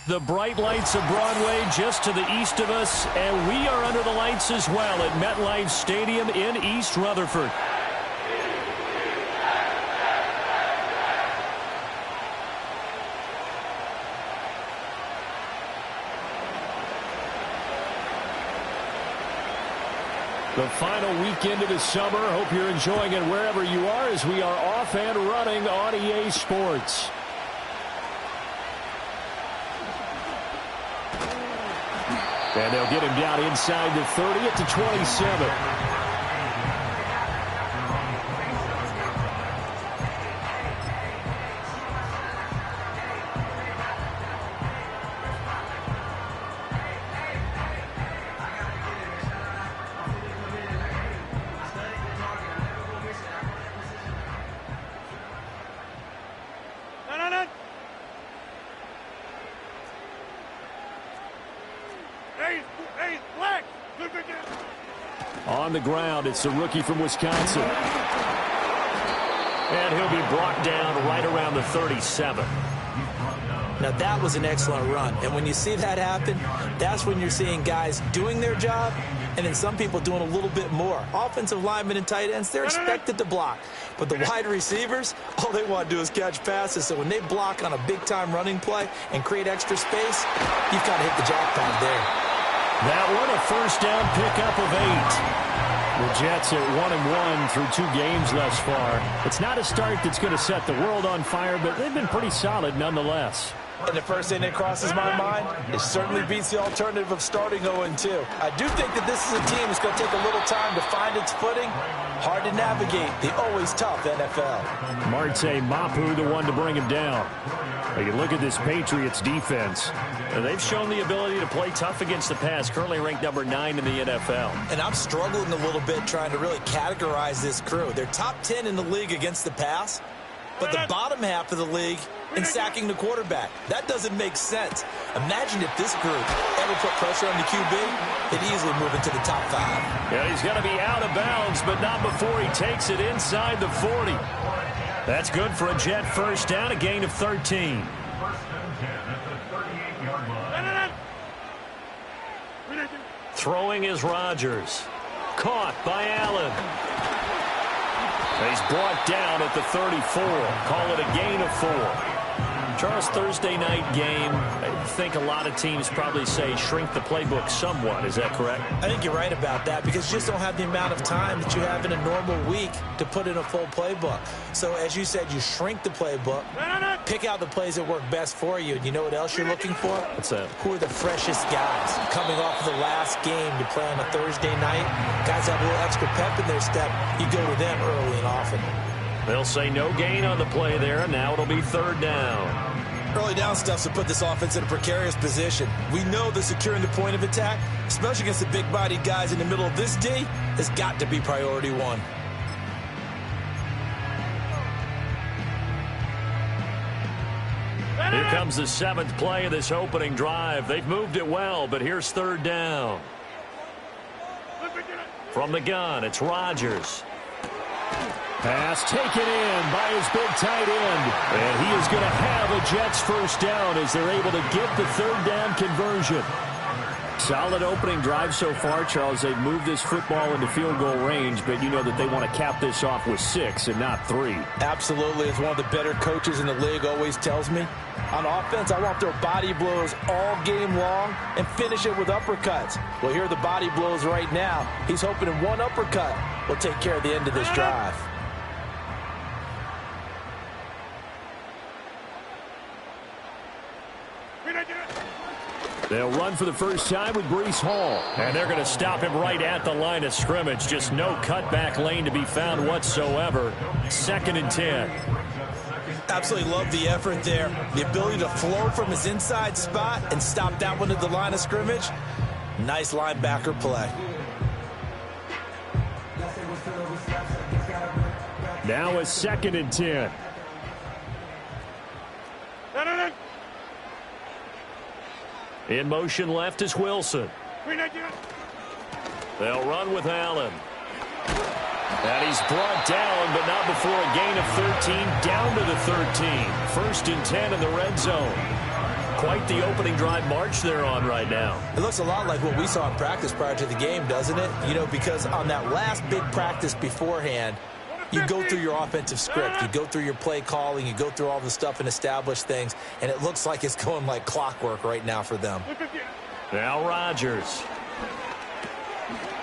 The bright lights of Broadway just to the east of us, and we are under the lights as well at MetLife Stadium in East Rutherford. The final weekend of the summer. Hope you're enjoying it wherever you are as we are off and running on EA Sports. And they'll get him down inside the 30 at the 27. On the ground, it's the rookie from Wisconsin. And he'll be brought down right around the 37. Now, that was an excellent run. And when you see that happen, that's when you're seeing guys doing their job and then some people doing a little bit more. Offensive linemen and tight ends, they're expected to block. But the wide receivers, all they want to do is catch passes. So when they block on a big-time running play and create extra space, you've got to hit the jackpot there. That one, a first down pickup of 8. The Jets at 1-1 through 2 games thus far. It's not a start that's going to set the world on fire, but they've been pretty solid nonetheless. And the first thing that crosses my mind, it certainly beats the alternative of starting 0-2. I do think that this is a team that's going to take a little time to find its footing. Hard to navigate the always tough NFL. Marte Mapu, the one to bring him down. You can look at this Patriots defense. They've shown the ability to play tough against the pass, currently ranked number 9 in the NFL. And I'm struggling a little bit trying to really categorize this crew. They're top 10 in the league against the pass, but the bottom half of the league in sacking the quarterback. That doesn't make sense. Imagine if this group ever put pressure on the QB, they'd easily move into the top 5. Yeah, he's going to be out of bounds, but not before he takes it inside the 40. That's good for a Jet first down, a gain of 13. Throwing is Rodgers. Caught by Allen. He's brought down at the 34. Call it a gain of 4. Charles, Thursday night game, I think a lot of teams probably say shrink the playbook somewhat. Is that correct? I think you're right about that because you just don't have the amount of time that you have in a normal week to put in a full playbook. So, as you said, you shrink the playbook, pick out the plays that work best for you. And you know what else you're looking for? What's that? Who are the freshest guys coming off of the last game to play on a Thursday night? Guys have a little extra pep in their step. You go to them early and often. They'll say no gain on the play there. Now it'll be third down. Early down stuff to put this offense in a precarious position. We know that securing the point of attack, especially against the big-bodied guys in the middle of this D, has got to be priority 1. Here comes the 7th play of this opening drive. They've moved it well, but here's third down. From the gun, it's Rodgers. Pass taken in by his big tight end. And he is going to have a Jets first down as they're able to get the third down conversion. Solid opening drive so far, Charles. They've moved this football into field goal range, but you know that they want to cap this off with 6 and not 3. Absolutely. As one of the better coaches in the league always tells me, on offense, I want their body blows all game long and finish it with uppercuts. Well, here are the body blows right now. He's hoping in one uppercut will take care of the end of this drive. They'll run for the first time with Breece Hall. And they're going to stop him right at the line of scrimmage. Just no cutback lane to be found whatsoever. 2nd and 10. Absolutely love the effort there. The ability to flow from his inside spot and stop that one at the line of scrimmage. Nice linebacker play. Now a 2nd and 10. In motion left is Wilson. They'll run with Allen. And he's brought down, but not before a gain of 13, down to the 13. 1st and 10 in the red zone. quite the opening drive march they're on right now. It looks a lot like what we saw in practice prior to the game, doesn't it? You know, because on that last big practice beforehand, you go through your offensive script. You go through your play calling. You go through all the stuff and establish things. And it looks like it's going like clockwork right now for them. Now Rodgers.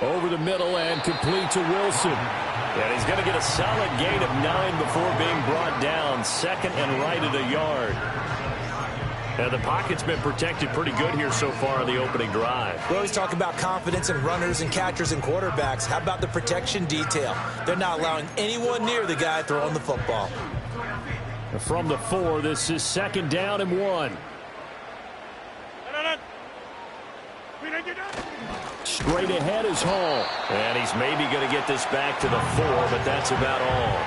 Over the middle and complete to Wilson. And he's going to get a solid gain of 9 before being brought down. Second and right at a yard. And the pocket's been protected pretty good here so far on the opening drive. We always talk about confidence in runners and catchers and quarterbacks. How about the protection detail? They're not allowing anyone near the guy throwing the football. From the 4, this is 2nd down and 1. Straight ahead is Hall. And he's maybe going to get this back to the 4, but that's about all.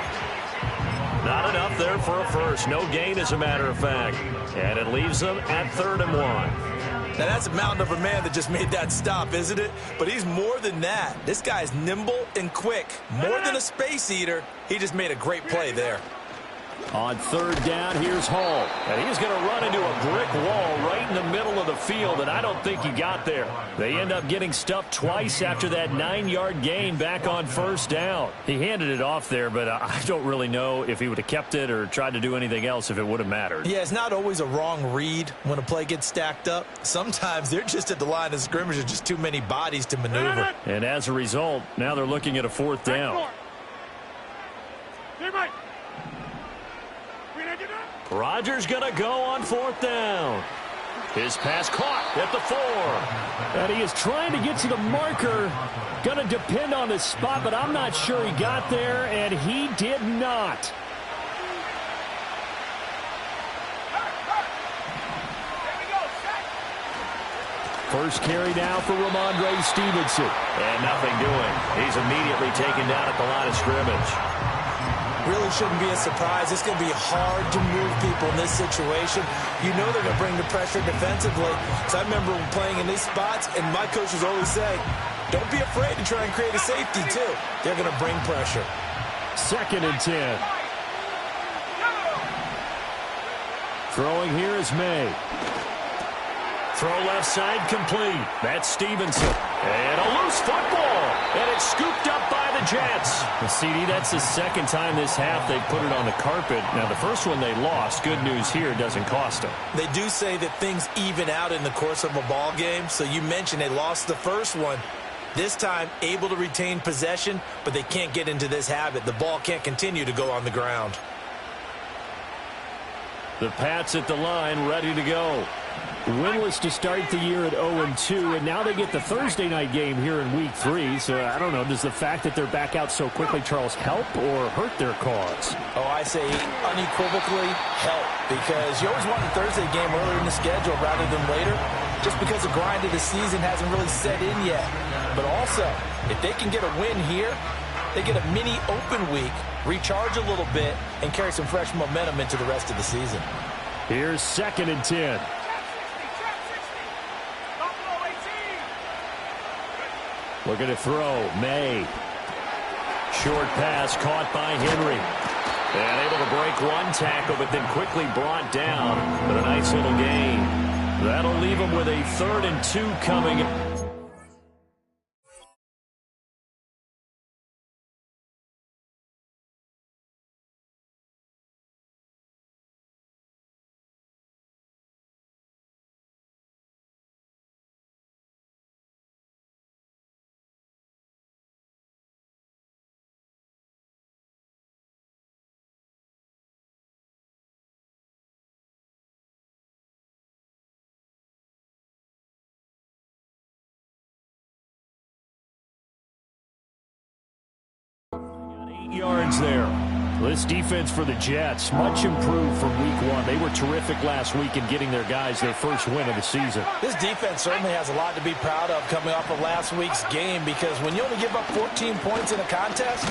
Not enough there for a first. No gain, as a matter of fact. And it leaves them at 3rd and 1. Now, that's a mountain of a man that just made that stop, isn't it? But he's more than that. This guy's nimble and quick. More than a space eater. He just made a great play there. On 3rd down, here's Hall. And he's going to run into a brick wall right in the middle of the field, and I don't think he got there. They end up getting stuffed twice after that 9-yard gain back on 1st down. He handed it off there, but I don't really know if he would have kept it or tried to do anything else if it would have mattered. Yeah, it's not always a wrong read when a play gets stacked up. Sometimes they're just at the line of scrimmage. There's just too many bodies to maneuver. And as a result, now they're looking at a 4th down. Rodgers going to go on 4th down. His pass caught at the 4. And he is trying to get to the marker. Going to depend on his spot, but I'm not sure he got there, and he did not. First carry now for Ramondre Stevenson. And nothing doing. He's immediately taken down at the line of scrimmage. Really shouldn't be a surprise. It's going to be hard to move people in this situation. You know they're going to bring the pressure defensively. So I remember playing in these spots, and my coaches always say, don't be afraid to try and create a safety, too. They're going to bring pressure. 2nd and 10. Throwing here is May. Throw left side complete. That's Stevenson. And a loose football. And it's scooped up by the Jets. CD, that's the 2nd time this half they put it on the carpet. Now, the first one they lost. Good news here, doesn't cost them. They do say that things even out in the course of a ball game. So you mentioned they lost the first one. This time, able to retain possession, but they can't get into this habit. The ball can't continue to go on the ground. The Pats at the line, ready to go. Winless to start the year at 0-2, and now they get the Thursday night game here in Week 3. So, I don't know, does the fact that they're back out so quickly, Charles, help or hurt their cause? Oh, I say unequivocally help, because you always want a Thursday game earlier in the schedule rather than later, just because the grind of the season hasn't really set in yet. But also, if they can get a win here, they get a mini open week, recharge a little bit, and carry some fresh momentum into the rest of the season. Here's 2nd and 10. Looking to throw. May. Short pass caught by Henry. And able to break one tackle, but then quickly brought down. But a nice little gain. That'll leave him with a 3rd and 2 coming. Yards there. This defense for the Jets, much improved from Week 1. They were terrific last week in getting their guys their first win of the season. This defense certainly has a lot to be proud of coming off of last week's game, because when you only give up 14 points in a contest,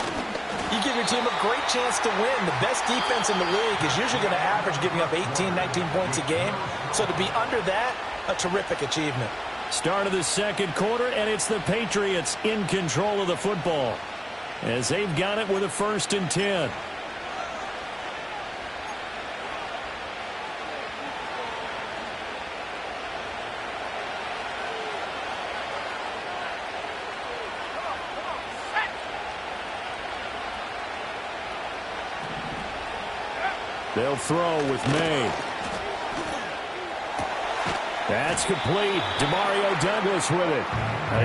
you give your team a great chance to win. The best defense in the league is usually going to average giving up 18, 19 points a game. So to be under that, a terrific achievement. Start of the 2nd quarter, and it's the Patriots in control of the football, as they've got it with a 1st and 10. They'll throw with May. That's complete. Demario Douglas with it.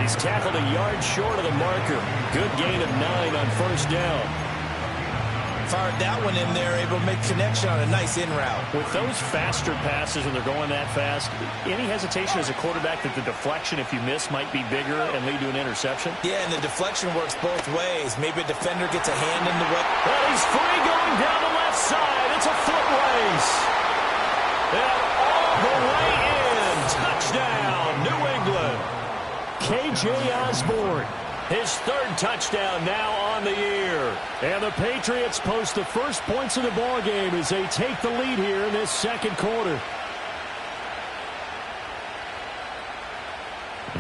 He's tackled a yard short of the marker. Good gain of 9 on first down. Fired that one in there, able to make connection on a nice in route. With those faster passes when they're going that fast, any hesitation as a quarterback that the deflection, if you miss, might be bigger and lead to an interception? Yeah, and the deflection works both ways. Maybe a defender gets a hand in the way. Well, he's free going down the left side. It's a foot race. And all the way in. Touchdown, New England. K.J. Osborne. His third touchdown now on the year. And the Patriots post the first points of the ball game as they take the lead here in this second quarter.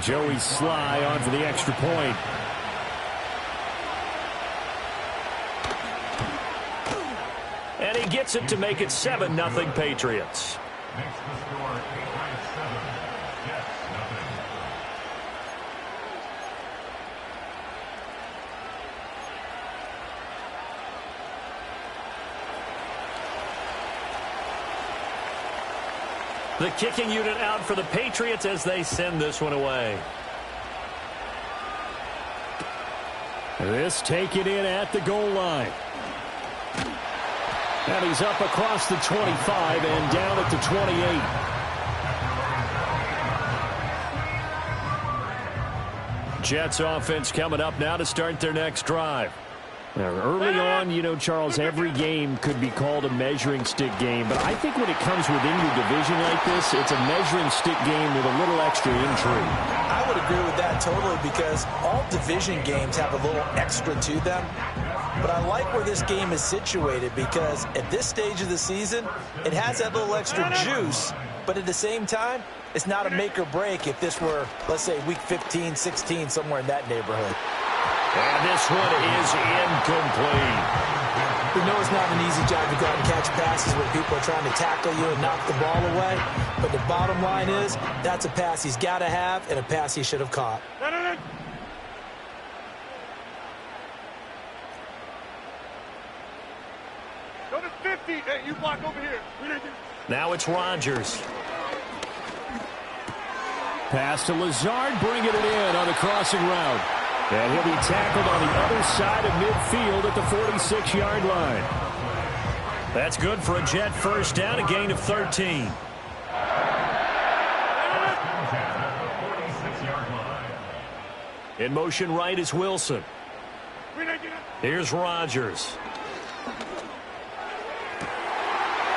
Joey Sly on for the extra point. And he gets it to make it 7-0 Patriots. Makes the score 8-7. Jets, nothing. The kicking unit out for the Patriots as they send this one away. This taken in at the goal line. And he's up across the 25 and down at the 28. Jets offense coming up now to start their next drive. Now, early on, you know, Charles, every game could be called a measuring stick game. But I think when it comes within your division like this, it's a measuring stick game with a little extra intrigue. I would agree with that totally because all division games have a little extra to them. But I like where this game is situated because at this stage of the season, it has that little extra juice. But at the same time, it's not a make or break if this were, let's say, week 15, 16, somewhere in that neighborhood. And this one is incomplete. We know it's not an easy job to go out and catch passes when people are trying to tackle you and knock the ball away. But the bottom line is, that's a pass he's got to have and a pass he should have caught. Go to 50. Hey, you block over here. Now it's Rodgers. Pass to Lazard, bringing it in on the crossing route. And he'll be tackled on the other side of midfield at the 46-yard line. That's good for a Jet first down, a gain of 13. In motion right is Wilson. Here's Rodgers.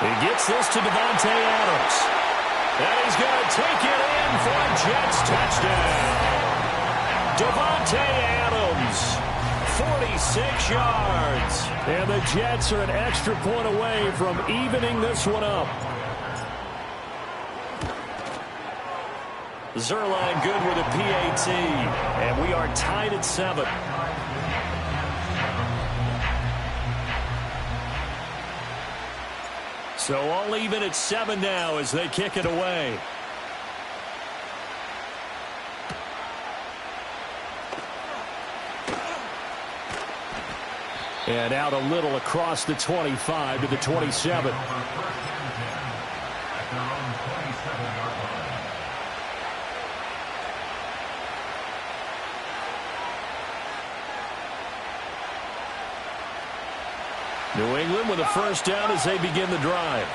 He gets this to Davante Adams. And he's going to take it in for a Jets touchdown. Davante Adams, 46 yards. And the Jets are an extra point away from evening this one up. Zerline good with a PAT. And we are tied at 7. So all even at 7 now as they kick it away. And out a little across the 25 to the 27. New England with a first down as they begin the drive.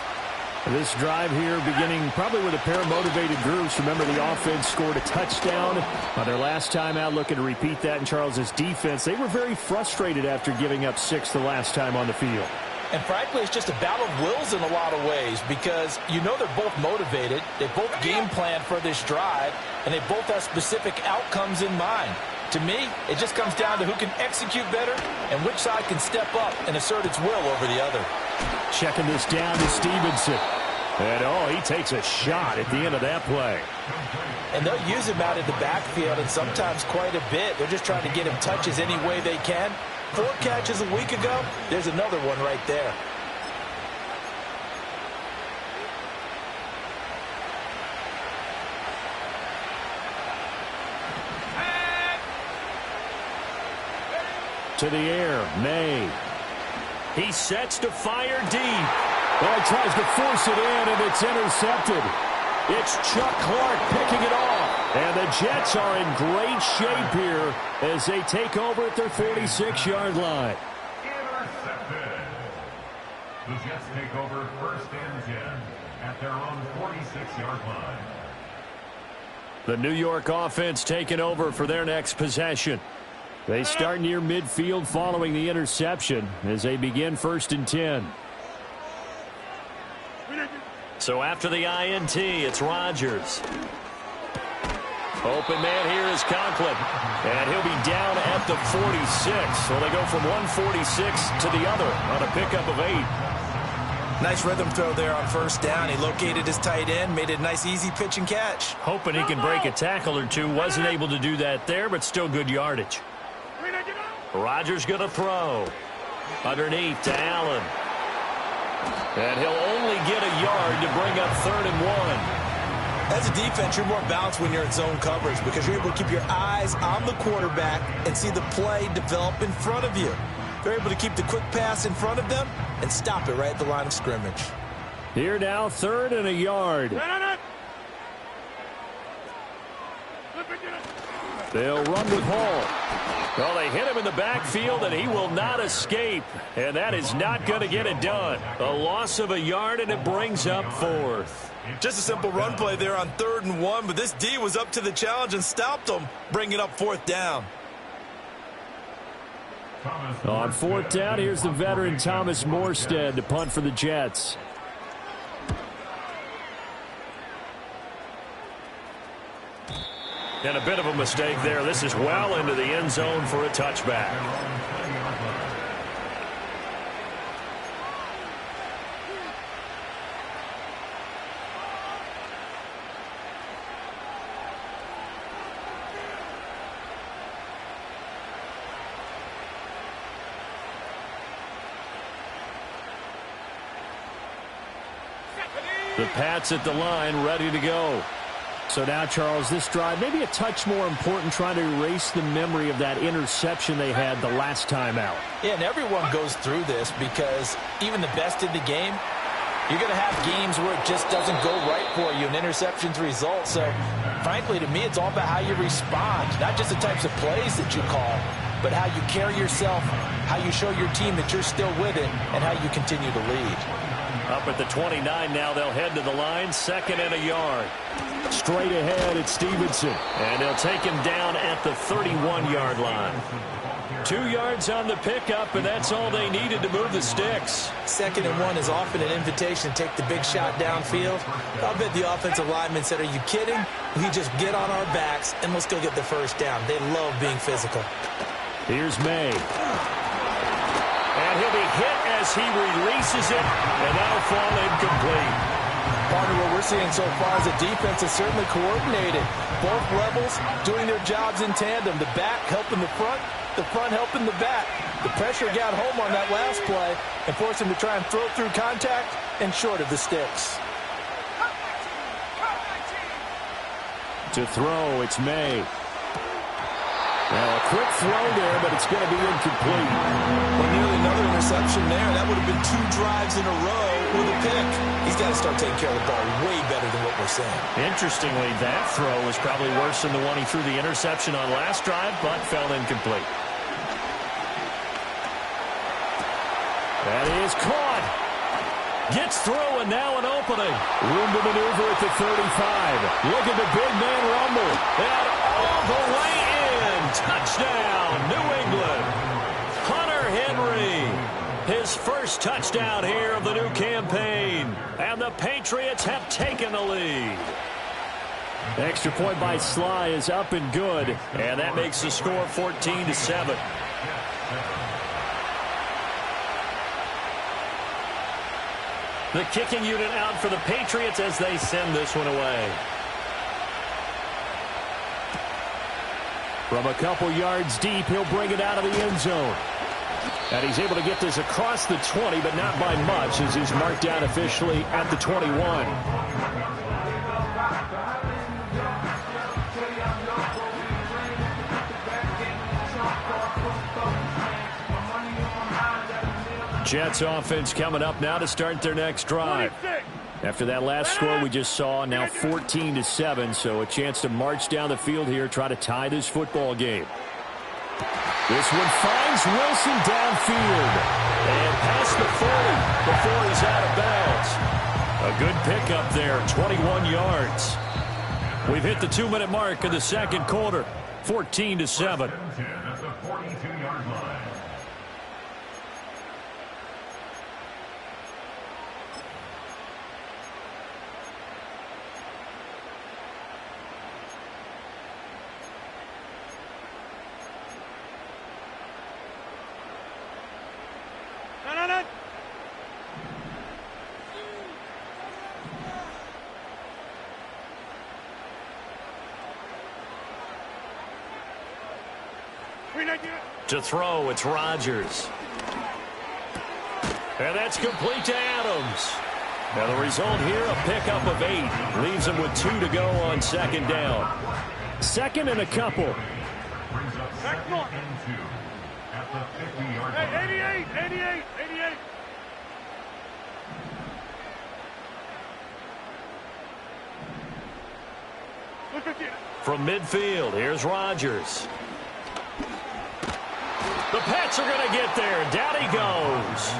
This drive here beginning probably with a pair of motivated groups. Remember, the offense scored a touchdown on their last time out, looking to repeat that in Charles's defense. They were very frustrated after giving up 6 the last time on the field. And frankly, it's just a battle of wills in a lot of ways because you know they're both motivated. They both game plan for this drive, and they both have specific outcomes in mind. To me, it just comes down to who can execute better and which side can step up and assert its will over the other. Checking this down to Stevenson. And, oh, he takes a shot at the end of that play. And they'll use him out in the backfield and sometimes quite a bit. They're just trying to get him touches any way they can. 4 catches a week ago, there's another one right there. To the air, May. He sets to fire deep. Well, he tries to force it in, and it's intercepted. It's Chuck Clark picking it off. And the Jets are in great shape here as they take over at their 46-yard line. Intercepted. The Jets take over 1st and 10 at their own 46-yard line. The New York offense taking over for their next possession. They start near midfield following the interception as they begin 1st and 10. So after the INT, it's Rodgers. Open man here is Conklin. And he'll be down at the 46. So they go from 146 to the other on a pickup of 8. Nice rhythm throw there on 1st down. He located his tight end, made it a nice easy pitch and catch. Hoping he can break a tackle or two. Wasn't able to do that there, but still good yardage. Rodgers going to throw. Underneath to Allen. And he'll only get a yard to bring up 3rd and 1. As a defense, you're more balanced when you're in zone coverage because you're able to keep your eyes on the quarterback and see the play develop in front of you. They're able to keep the quick pass in front of them and stop it right at the line of scrimmage. Here now, 3rd and a yard. They'll run with Hall. Well, they hit him in the backfield, and he will not escape. And that is not going to get it done. A loss of a yard, and it brings up 4th. Just a simple run play there on 3rd and 1, but this D was up to the challenge and stopped them, bringing up 4th down. On 4th down, here's the veteran Thomas Morstead to punt for the Jets. And a bit of a mistake there. This is well into the end zone for a touchback. The Pats at the line, ready to go. So now, Charles, this drive, maybe a touch more important, trying to erase the memory of that interception they had the last time out. Yeah, and everyone goes through this because even the best in the game, you're going to have games where it just doesn't go right for you, and interceptions result. So, frankly, to me, it's all about how you respond, not just the types of plays that you call, but how you carry yourself, how you show your team that you're still with it, and how you continue to lead. Up at the 29 now, they'll head to the line, 2nd and a yard. Straight ahead, it's Stevenson. And they'll take him down at the 31-yard line. 2 yards on the pickup, and that's all they needed to move the sticks. 2nd and 1 is often an invitation to take the big shot downfield. I'll bet the offensive lineman said, are you kidding? We just get on our backs, and let's go get the 1st down. They love being physical. Here's May. And he'll be hit as he releases it, and that'll fall incomplete. Partner, what we're seeing so far is the defense is certainly coordinated. Both levels doing their jobs in tandem. The back helping the front helping the back. The pressure got home on that last play and forced him to try and throw through contact and short of the sticks. To throw, it's May. Now a quick throw there, but it's going to be incomplete. Well, nearly another interception there. That would have been 2 drives in a row with a pick. He's got to start taking care of the ball way better than what we're seeing. Interestingly, that throw was probably worse than the one he threw the interception on last drive, but fell incomplete. That is caught. Gets through, and now an opening. Room to maneuver at the 35. Look at the big man rumble. And all the way in. Touchdown, New England. Hunter Henry. His first touchdown here of the new campaign. And the Patriots have taken the lead. Extra point by Sly is up and good. And that makes the score 14-7. The kicking unit out for the Patriots as they send this one away. From a couple yards deep, he'll bring it out of the end zone. And he's able to get this across the 20, but not by much, as he's marked down officially at the 21. Jets offense coming up now to start their next drive. 26. After that last score we just saw, now 14-7, so a chance to march down the field here, try to tie this football game. This one finds Wilson downfield and past the 40 before he's out of bounds. A good pickup there, 21 yards. We've hit the 2-minute mark in the second quarter, 14-7. At the 42-yard line. No. 390. To throw, it's Rodgers. And that's complete to Adams. Now the result here, a pickup of 8. Leaves him with 2 to go on second down. Second and a couple. Brings up second and 2 at the 50-yard line. Hey, 88. Look at you. From midfield, here's Rodgers. The Pats are going to get there. Down he goes.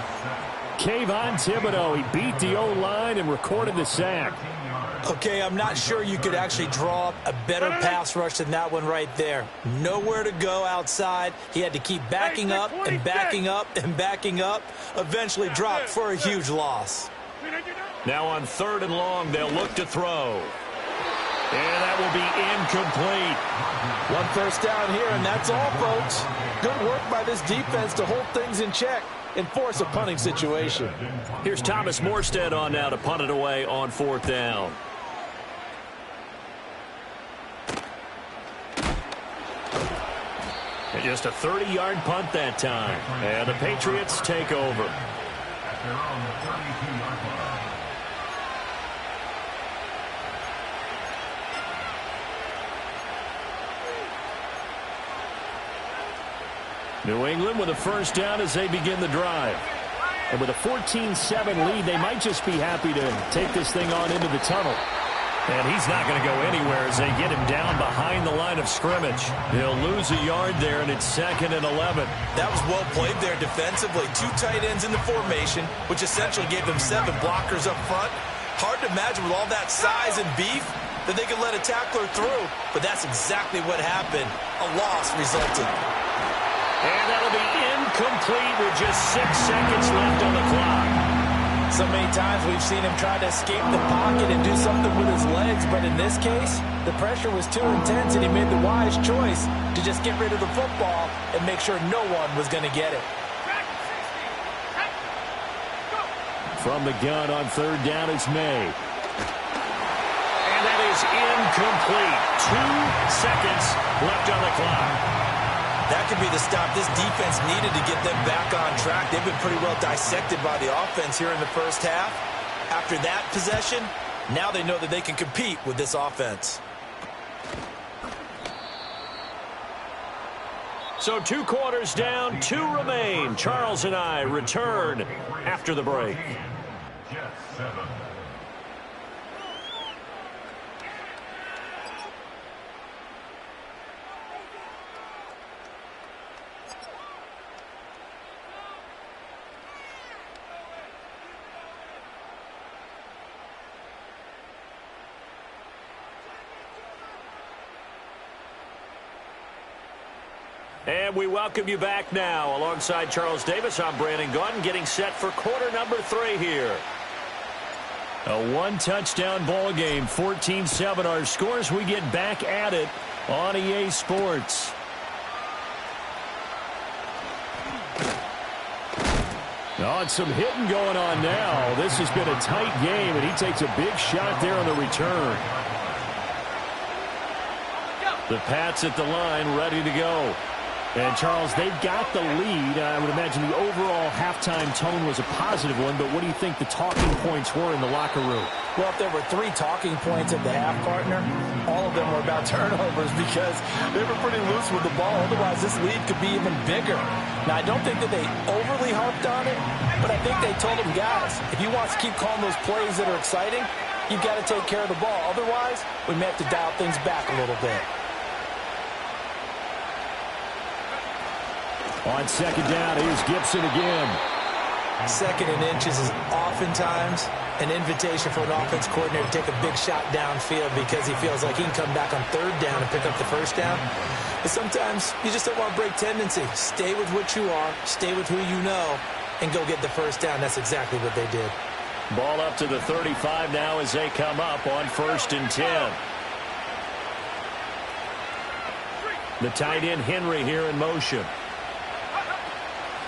Kayvon Thibodeaux, he beat the O-line and recorded the sack. Okay, I'm not sure you could actually draw up a better pass rush than that one right there. Nowhere to go outside. He had to keep backing up and backing up and backing up. Eventually dropped for a huge loss. Now on 3rd and long, they'll look to throw. And that will be incomplete. 1 first down here, and that's all, folks. Good work by this defense to hold things in check and force a punting situation. Here's Thomas Morstead on now to punt it away on 4th down. And just a 30-yard punt that time. And the Patriots take over. At their own 32-yard line. New England with a first down as they begin the drive. And with a 14-7 lead, they might just be happy to take this thing on into the tunnel. And he's not going to go anywhere as they get him down behind the line of scrimmage. He'll lose a yard there, and it's 2nd and 11. That was well played there defensively. 2 tight ends in the formation, which essentially gave them 7 blockers up front. Hard to imagine with all that size and beef that they could let a tackler through. But that's exactly what happened. A loss resulted. And that'll be incomplete with just 6 seconds left on the clock. So many times we've seen him try to escape the pocket and do something with his legs, but in this case, the pressure was too intense and he made the wise choice to just get rid of the football and make sure no one was going to get it. From the gun on 3rd down is May. And that is incomplete. 2 seconds left on the clock. That could be the stop this defense needed to get them back on track. They've been pretty well dissected by the offense here in the first half. After that possession, now they know that they can compete with this offense. So 2 quarters down, 2 remain. Charles and I return after the break. Jets 7. And we welcome you back now. Alongside Charles Davis, I'm Brandon Gaudin, getting set for quarter number 3 here. A 1-touchdown ball game, 14-7 our scores. We get back at it on EA Sports. Oh, and some hitting going on now. This has been a tight game, and he takes a big shot there on the return. The Pats at the line, ready to go. And, Charles, they've got the lead. I would imagine the overall halftime tone was a positive one, but what do you think the talking points were in the locker room? Well, if there were 3 talking points at the half, partner, all of them were about turnovers because they were pretty loose with the ball. Otherwise, this lead could be even bigger. Now, I don't think that they overly harped on it, but I think they told them, guys, if you want to keep calling those plays that are exciting, you've got to take care of the ball. Otherwise, we may have to dial things back a little bit. On second down, here's Gibson again. Second and inches is oftentimes an invitation for an offense coordinator to take a big shot downfield because he feels like he can come back on third down and pick up the first down. But sometimes you just don't want to break tendency. Stay with what you are, stay with who you know, and go get the first down. That's exactly what they did. Ball up to the 35 now as they come up on 1st and 10. The tight end Henry here in motion.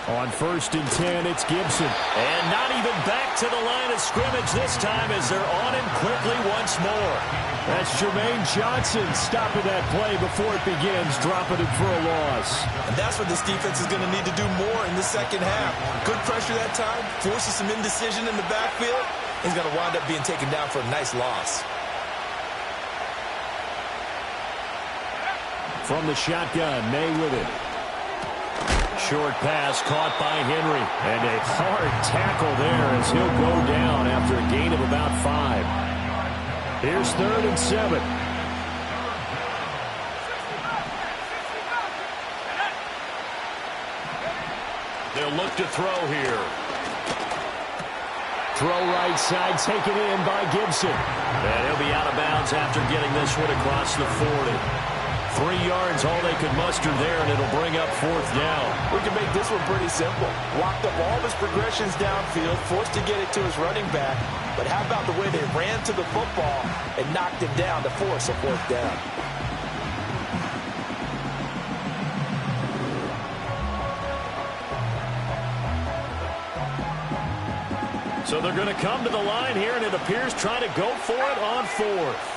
On 1st and 10, it's Gibson. And not even back to the line of scrimmage this time as they're on him quickly once more. That's Jermaine Johnson stopping that play before it begins, dropping it for a loss. And that's what this defense is going to need to do more in the second half. Good pressure that time, forces some indecision in the backfield. He's going to wind up being taken down for a nice loss. From the shotgun, May with it. Short pass caught by Henry. And a hard tackle there as he'll go down after a gain of about 5. Here's 3rd and 7. They'll look to throw here. Throw right side, taken in by Gibson. And he'll be out of bounds after getting this one across the 40. 3 yards, all they could muster there, and it'll bring up 4th down. We can make this one pretty simple. Locked up all his progressions downfield, forced to get it to his running back. But how about the way they ran to the football and knocked him down to force a 4th down? So they're going to come to the line here, and it appears trying to go for it on 4th.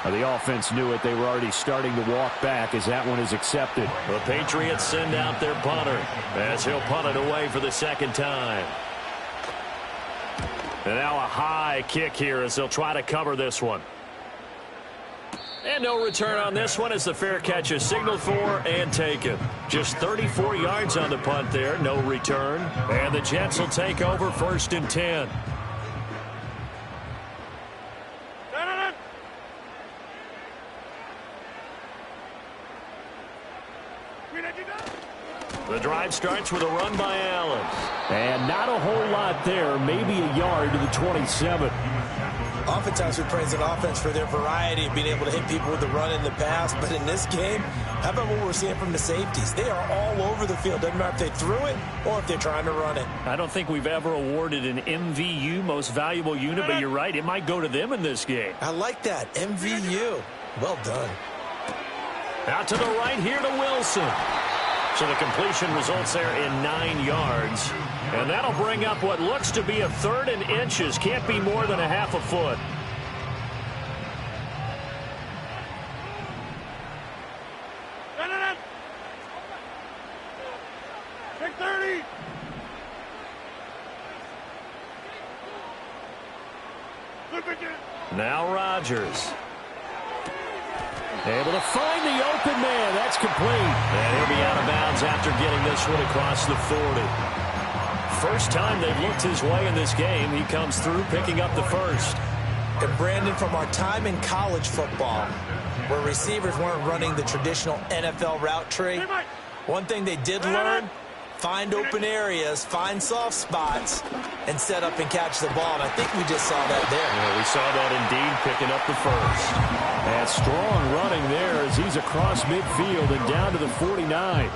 The offense knew it. They were already starting to walk back as that one is accepted. The Patriots send out their punter as he'll punt it away for the 2nd time. And now a high kick here as they'll try to cover this one. And no return on this one as the fair catch is signaled for and taken. Just 34 yards on the punt there, no return. And the Jets will take over 1st and 10. The drive starts with a run by Allen. And not a whole lot there, maybe a yard to the 27. Oftentimes we praise an offense for their variety of being able to hit people with the run in the pass. But in this game, how about what we're seeing from the safeties? They are all over the field. Doesn't matter if they threw it or if they're trying to run it. I don't think we've ever awarded an MVU, most valuable unit, but you're right. It might go to them in this game. I like that. MVU. Well done. Out to the right here to Wilson. So the completion results there in 9 yards. And that'll bring up what looks to be a 3rd and inches. Can't be more than a half a foot. Take 30. Now Rodgers. Able to find the open man. That's complete. And he'll be out of bounds after getting this one across the 40. First time they've looked his way in this game. He comes through picking up the first. And Brandon, from our time in college football, where receivers weren't running the traditional NFL route tree, one thing they did learn, find open areas, find soft spots, and set up and catch the ball. And I think we just saw that there. Yeah, we saw that indeed, picking up the first. And strong running there as he's across midfield and down to the 49.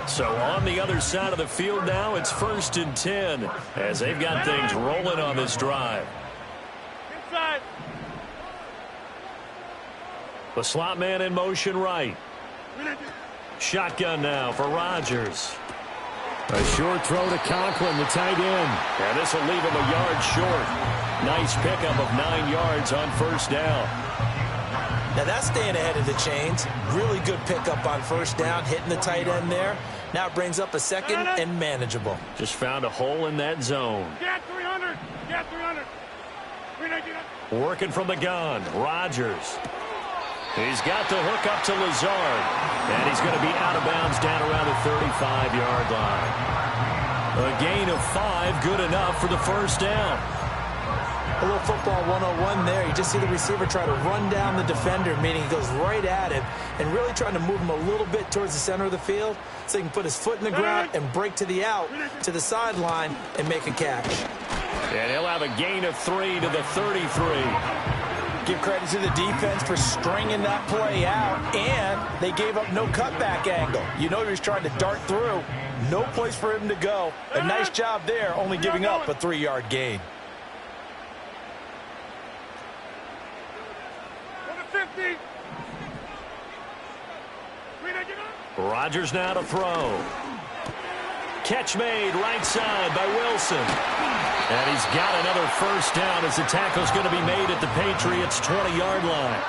So on the other side of the field now, it's 1st and 10 as they've got things rolling on this drive. Inside. The slot man in motion right. Shotgun now for Rodgers. A short throw to Conklin, the tight end. And this will leave him a yard short. Nice pickup of 9 yards on first down. Now that's staying ahead of the chains. Really good pickup on first down, hitting the tight end there. Now it brings up a second and manageable. Just found a hole in that zone. Get 300. Get 300. Working from the gun, Rodgers. He's got the hook up to Lazard. And he's going to be out of bounds down around the 35-yard line. A gain of 5, good enough for the first down. A little football 101 there. You just see the receiver try to run down the defender, meaning he goes right at him and really trying to move him a little bit towards the center of the field so he can put his foot in the ground and break to the out, to the sideline, and make a catch. And he'll have a gain of 3 to the 33. Give credit to the defense for stringing that play out, and they gave up no cutback angle. You know he was trying to dart through. No place for him to go. A nice job there, only giving up a 3-yard gain. 50. Rodgers now to throw. Catch made right side by Wilson. And he's got another first down as the tackle's going to be made at the Patriots' 20-yard line.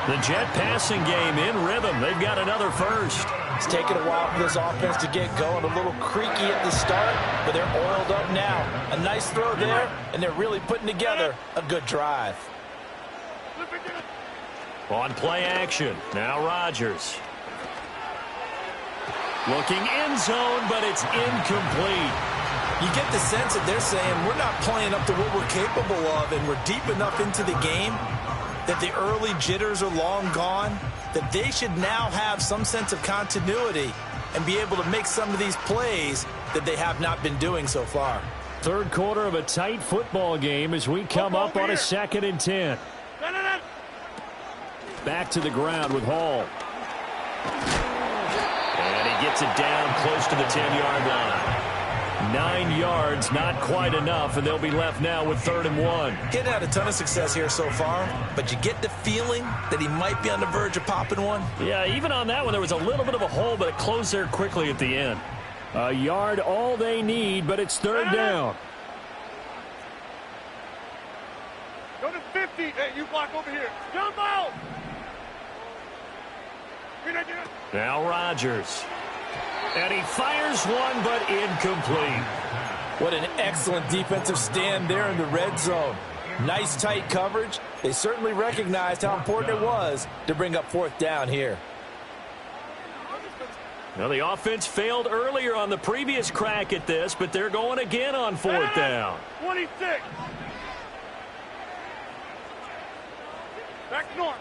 The Jet passing game in rhythm. They've got another first. It's taken a while for this offense to get going. A little creaky at the start, but they're oiled up now. A nice throw there, and they're really putting together a good drive. On play action, now Rodgers. Looking end zone, but it's incomplete. You get the sense that they're saying we're not playing up to what we're capable of, and we're deep enough into the game that the early jitters are long gone, that they should now have some sense of continuity and be able to make some of these plays that they have not been doing so far. Third quarter of a tight football game as we come up on a 2nd and 10. Back to the ground with Hall. And he gets it down close to the 10-yard line. 9 yards, not quite enough, and they'll be left now with 3rd and 1. Getting out a ton of success here so far, but you get the feeling that he might be on the verge of popping one. Yeah, even on that one, there was a little bit of a hole, but it closed there quickly at the end. A yard all they need, but it's 3rd down. Go to 50. Hey, you block over here. Jump out. Now Rodgers. And he fires one, but incomplete. What an excellent defensive stand there in the red zone. Nice tight coverage. They certainly recognized how important it was to bring up 4th down here. Now the offense failed earlier on the previous crack at this, but they're going again on 4th down. 26. Back north.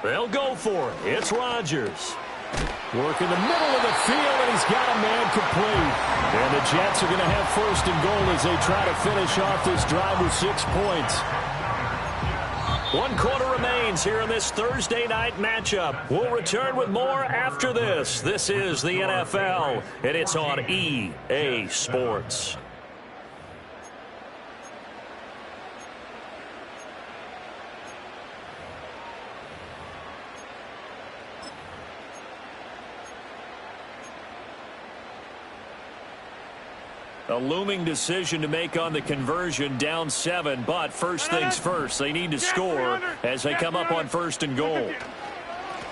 They'll go for it. It's Rodgers. Working the middle of the field, and he's got a man complete. And the Jets are going to have 1st and goal as they try to finish off this drive with 6 points. 1 quarter remains here in this Thursday night matchup. We'll return with more after this. This is the NFL, and it's on EA Sports. A looming decision to make on the conversion, down 7, but first things first, they need to score as they come up on 1st and goal.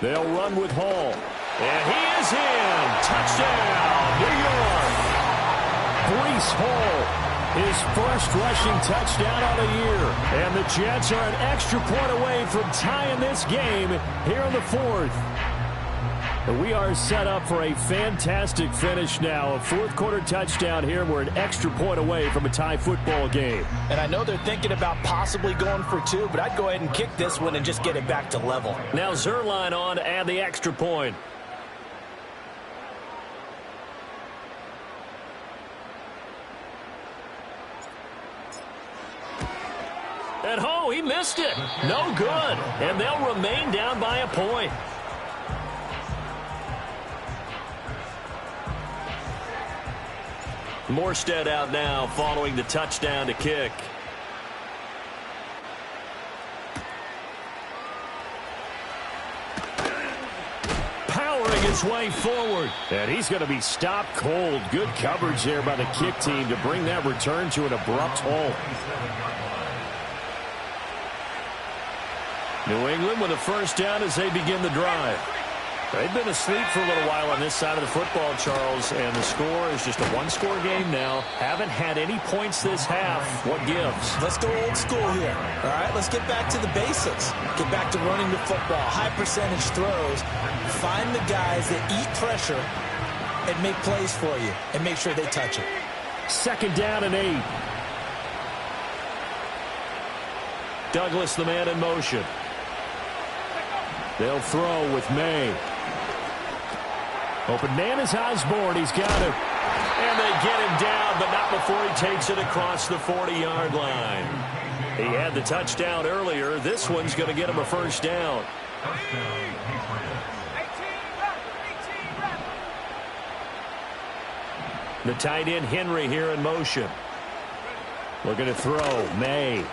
They'll run with Hall. And he is in. Touchdown, New York. Breece Hall, his first rushing touchdown of the year. And the Jets are an extra point away from tying this game here in the 4th. We are set up for a fantastic finish now. A 4th quarter touchdown here. We're an extra point away from a tie football game. And I know they're thinking about possibly going for 2, but I'd go ahead and kick this one and just get it back to level. Now Zuerlein on to add the extra point. And he missed it. No good. And they'll remain down by a point. Morstead out now following the touchdown to kick. his way forward. And he's going to be stopped cold. Good coverage there by the kick team to bring that return to an abrupt halt. New England with a first down as they begin the drive. They've been asleep for a little while on this side of the football, Charles, and the score is just a one-score game now. Haven't had any points this half. What gives? Let's go old school here. All right, let's get back to the basics. Get back to running the football, high-percentage throws. Find the guys that eat pressure and make plays for you and make sure they touch it. 2nd down and 8. Douglas, the man in motion. They'll throw with May. Open man is Osborne. He's got it. And they get him down, but not before he takes it across the 40-yard line. He had the touchdown earlier. This one's going to get him a first down. The tight end Henry here in motion. Looking to throw. May.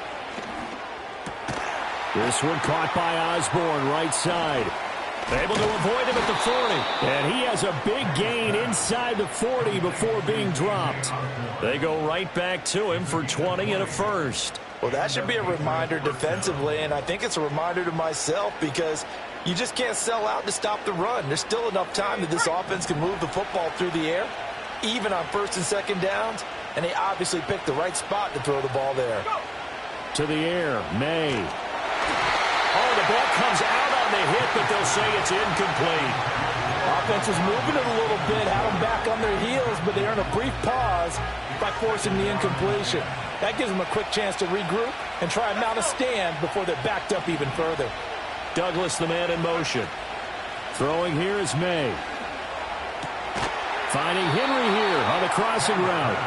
This one caught by Osborne, right side. Able to avoid him at the 40. And he has a big gain inside the 40 before being dropped. They go right back to him for 20 and a first. Well, that should be a reminder defensively, and I think it's a reminder to myself because you just can't sell out to stop the run. There's still enough time that this offense can move the football through the air, even on 1st and 2nd downs, and they obviously picked the right spot to throw the ball there. To the air, May. Oh, the ball comes out on the hit, but they'll say it's incomplete. Offense was moving it a little bit, had them back on their heels, but they earn a brief pause by forcing the incompletion. That gives them a quick chance to regroup and try and mount a stand before they're backed up even further. Douglas, the man in motion. Throwing here is May. Finding Henry here on the crossing route.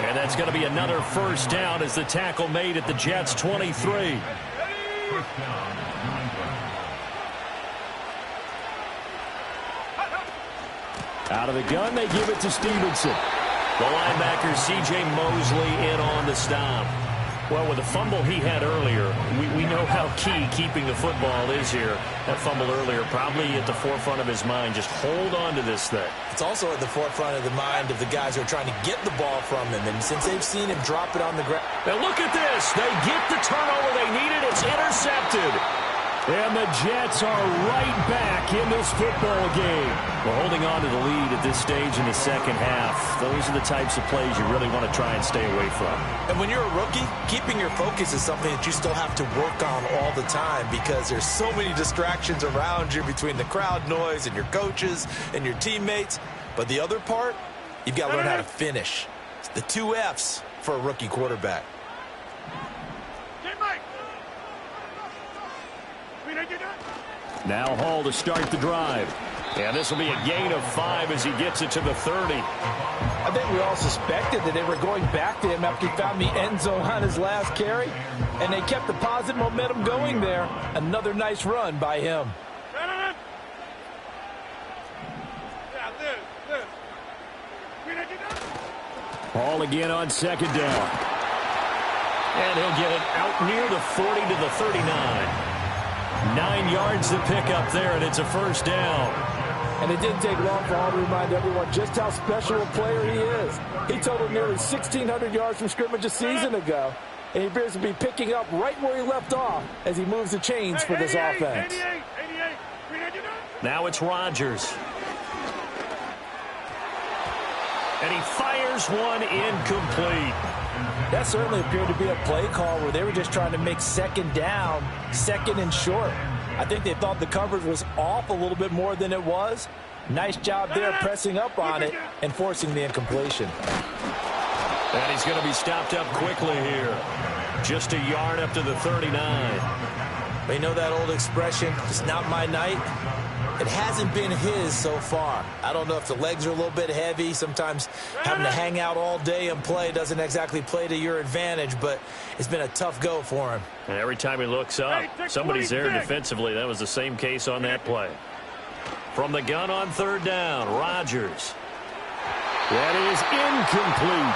And that's going to be another first down as the tackle made at the Jets' 23. Out of the gun, they give it to Stevenson. The linebacker, C.J. Mosley, in on the stop. Well, with the fumble he had earlier, we know how key keeping the football is here. That fumble earlier probably at the forefront of his mind. Just hold on to this thing. It's also at the forefront of the mind of the guys who are trying to get the ball from him. And since they've seen him drop it on the ground. Now look at this. They get the turnover they needed. It's intercepted. And the Jets are right back in this football game. We're holding on to the lead at this stage in the second half. Those are the types of plays you really want to try and stay away from. And when you're a rookie, keeping your focus is something that you still have to work on all the time because there's so many distractions around you between the crowd noise and your coaches and your teammates. But the other part, you've got to learn how to finish. It's the 2 F's for a rookie quarterback. Now Hall to start the drive. And this will be a gain of 5 as he gets it to the 30. I think we all suspected that they were going back to him after he found the end zone on his last carry. And they kept the positive momentum going there. Another nice run by him. Hall again on 2nd down. And he'll get it out near the 40 to the 39. 9 yards to pick up there, and it's a first down. And it didn't take long for Hall to remind everyone just how special a player he is. He totaled nearly 1,600 yards from scrimmage a season ago, and he appears to be picking up right where he left off as he moves the chains for this offense. Now it's Rodgers. And he fires one incomplete. That certainly appeared to be a play call where they were just trying to make 2nd down, 2nd and short. I think they thought the coverage was off a little bit more than it was. Nice job there pressing up on it and forcing the incompletion. And he's going to be stopped up quickly here. Just a yard up to the 39. You know that old expression, it's not my night? It hasn't been his so far. I don't know if the legs are a little bit heavy. Sometimes having to hang out all day and play doesn't exactly play to your advantage, but it's been a tough go for him. And every time he looks up, somebody's there defensively. That was the same case on that play. From the gun on 3rd down, Rodgers. That is incomplete.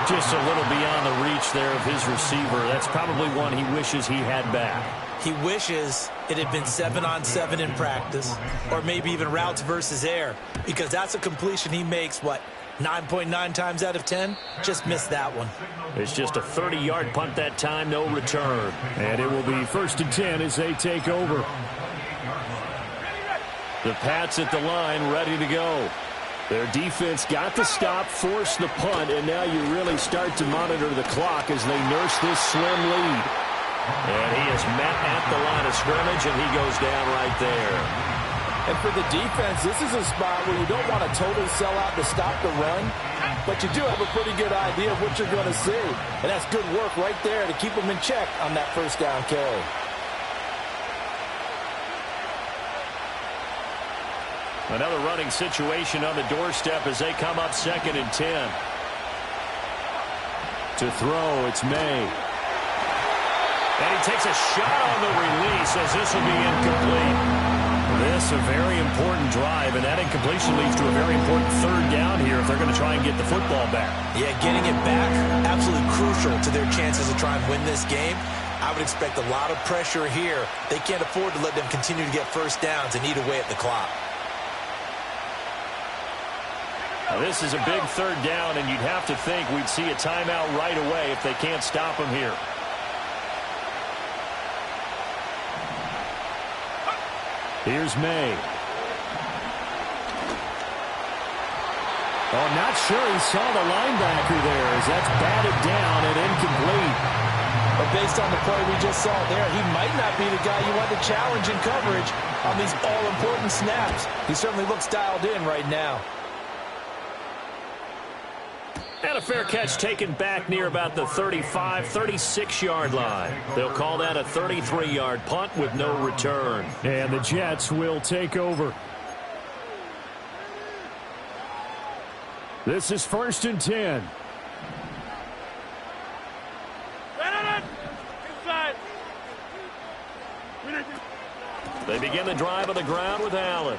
Just a little beyond the reach there of his receiver. That's probably one he wishes he had back. He wishes it had been 7-on-7 in practice, or maybe even routes versus air, because that's a completion he makes, 9.9 times out of 10? Just missed that one. It's just a 30-yard punt that time, no return. And it will be 1st and 10 as they take over. The Pats at the line, ready to go. Their defense got the stop, forced the punt, and now you really start to monitor the clock as they nurse this slim lead. And he is met at the line of scrimmage, and he goes down right there. And for the defense, this is a spot where you don't want to totally sell out to stop the run, but you do have a pretty good idea of what you're going to see. And that's good work right there to keep them in check on that first down carry. Another running situation on the doorstep as they come up 2nd and 10. To throw, it's May. And he takes a shot on the release as this will be incomplete. This a very important drive, and that incompletion leads to a very important 3rd down here if they're going to try and get the football back. Yeah, getting it back, absolutely crucial to their chances to try and win this game. I would expect a lot of pressure here. They can't afford to let them continue to get first downs and eat away at the clock. Now, this is a big 3rd down, and you'd have to think we'd see a timeout right away if they can't stop him here. Here's May. Oh, not sure he saw the linebacker there as that's batted down and incomplete. But based on the play we just saw there, he might not be the guy you want to challenge in coverage on these all-important snaps. He certainly looks dialed in right now. And a fair catch taken back near about the 35, 36-yard line. They'll call that a 33-yard punt with no return. And the Jets will take over. This is 1st and 10. Inside. They begin the drive on the ground with Allen.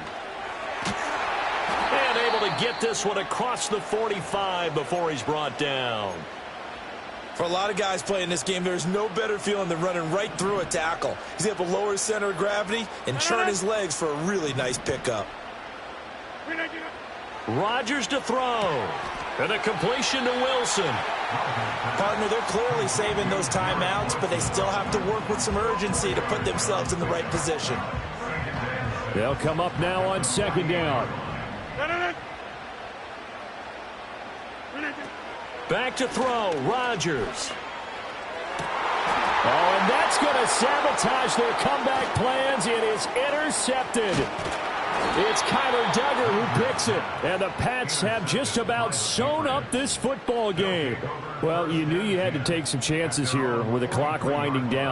And able to get this one across the 45 before he's brought down. For a lot of guys playing this game, there's no better feeling than running right through a tackle. He's able to lower his center of gravity and churn his legs for a really nice pickup. Rodgers to throw. And a completion to Wilson. Partner, they're clearly saving those timeouts, but they still have to work with some urgency to put themselves in the right position. They'll come up now on 2nd down. Back to throw, Rodgers. Oh, and that's going to sabotage their comeback plans. It is intercepted. It's Kyler Duggar who picks it. And the Pats have just about sewn up this football game. Well, you knew you had to take some chances here with the clock winding down.